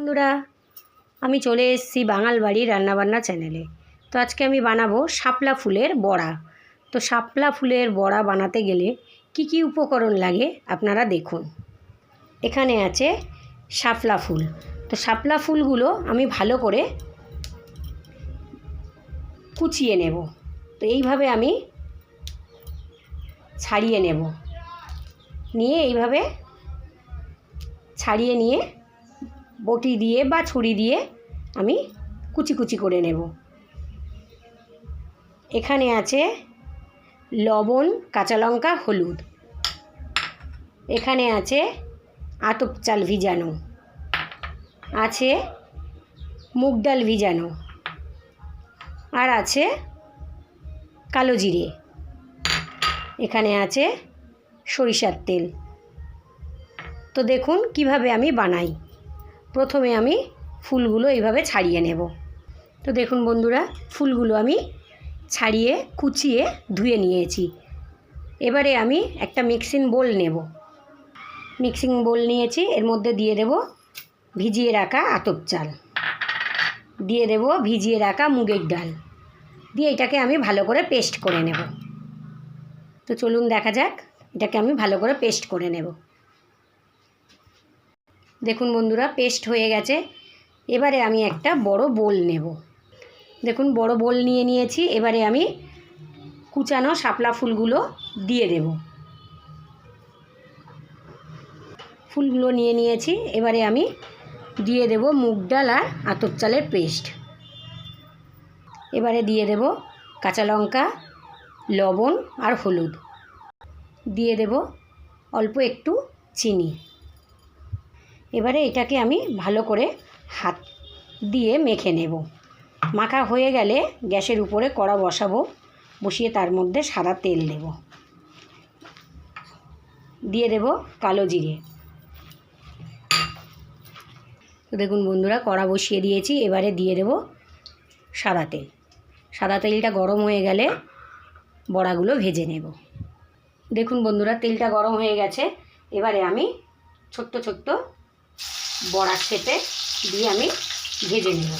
বন্ধুরা, আমি চলে এসেছি বাঙাল বাড়ি রান্নাবান্না চ্যানেলে। তো আজকে আমি বানাবো শাপলা ফুলের বড়া। তো শাপলা ফুলের বড়া বানাতে গেলে কি কি উপকরণ লাগে আপনারা দেখুন। এখানে আছে শাপলা ফুল। তো শাপলা ফুলগুলো আমি ভালো করে কুচিয়ে নেব। তো এইভাবে আমি ছাড়িয়ে নেব, নিয়ে এইভাবে ছাড়িয়ে নিয়ে বটি দিয়ে বা ছুরি দিয়ে আমি কুচি কুচি করে নেব। এখানে আছে লবণ, কাঁচা লঙ্কা, হলুদ। এখানে আছে আতপ চাল ভিজানো, আছে মুগ ডাল ভিজানো, আর আছে কালো জিরে। এখানে আছে সরিষার তেল। তো দেখুন কিভাবে আমি বানাই। প্রথমে আমি ফুলগুলো এইভাবে ছাড়িয়ে নেব। তো দেখুন বন্ধুরা, ফুলগুলো আমি ছাড়িয়ে কুচিয়ে ধুয়ে নিয়েছি। এবারে আমি একটা মিক্সিং বোল নেব। মিক্সিং বোল নিয়েছি, এর মধ্যে দিয়ে দেব ভিজিয়ে রাখা আতপ চাল, দিয়ে দেব ভিজিয়ে রাখা মুগের ডাল, দিয়ে এটাকে আমি ভালো করে পেস্ট করে নেব। তো চলুন দেখা যাক, এটাকে আমি ভালো করে পেস্ট করে নেব। দেখুন বন্ধুরা, পেস্ট হয়ে গেছে। এবারে আমি একটা বড় বোল নেব। দেখুন বড় বোল নিয়ে নিয়েছি। এবারে আমি কুচানো শাপলা ফুলগুলো দিয়ে দেব। ফুলগুলো নিয়ে নিয়েছি। এবারে আমি দিয়ে দেব মুগ ডাল আর আতপ চালের পেস্ট। এবারে দিয়ে দেব কাঁচা লঙ্কা, লবণ আর হলুদ, দিয়ে দেব অল্প একটু চিনি। এবারে এটাকে আমি ভালো করে হাত দিয়ে মেখে নেব। মাখা হয়ে গেলে গ্যাসের উপরে কড়া বসাবো, বসিয়ে তার মধ্যে সাদা তেল দেব, দিয়ে দেব কালো জিরে। তো দেখুন বন্ধুরা, কড়া বসিয়ে দিয়েছি। এবারে দিয়ে দেব সাদা তেল। সাদা তেলটা গরম হয়ে গেলে বড়াগুলো ভেজে নেব। দেখুন বন্ধুরা, তেলটা গরম হয়ে গেছে। এবারে আমি ছোট্ট ছোট্ট বড়া শেপে দিয়ে আমি ভেজে নেব।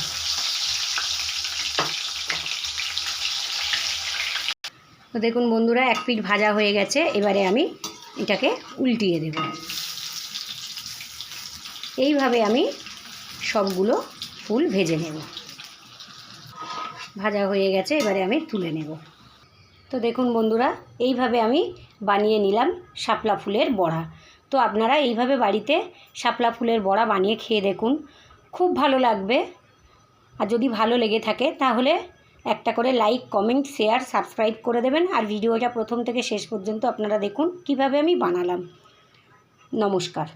তো দেখুন বন্ধুরা, এক পিঠ ভাজা হয়ে গেছে। এবারে আমি এটাকে উল্টিয়ে দেব। এইভাবে আমি সবগুলো ফুল ভেজে নেব। ভাজা হয়ে গেছে, এবারে আমি তুলে নেব। তো দেখুন বন্ধুরা, এইভাবে আমি বানিয়ে নিলাম শাপলা ফুলের বড়া। তো আপনারা এইভাবে বাড়িতে শাপলা ফুলের বড়া বানিয়ে খেয়ে দেখুন, খুব ভালো লাগবে। আর যদি ভালো লেগে থাকে তাহলে একটা করে লাইক, কমেন্ট, শেয়ার, সাবস্ক্রাইব করে দেবেন। আর ভিডিওটা প্রথম থেকে শেষ পর্যন্ত আপনারা দেখুন কিভাবে আমি বানালাম। নমস্কার।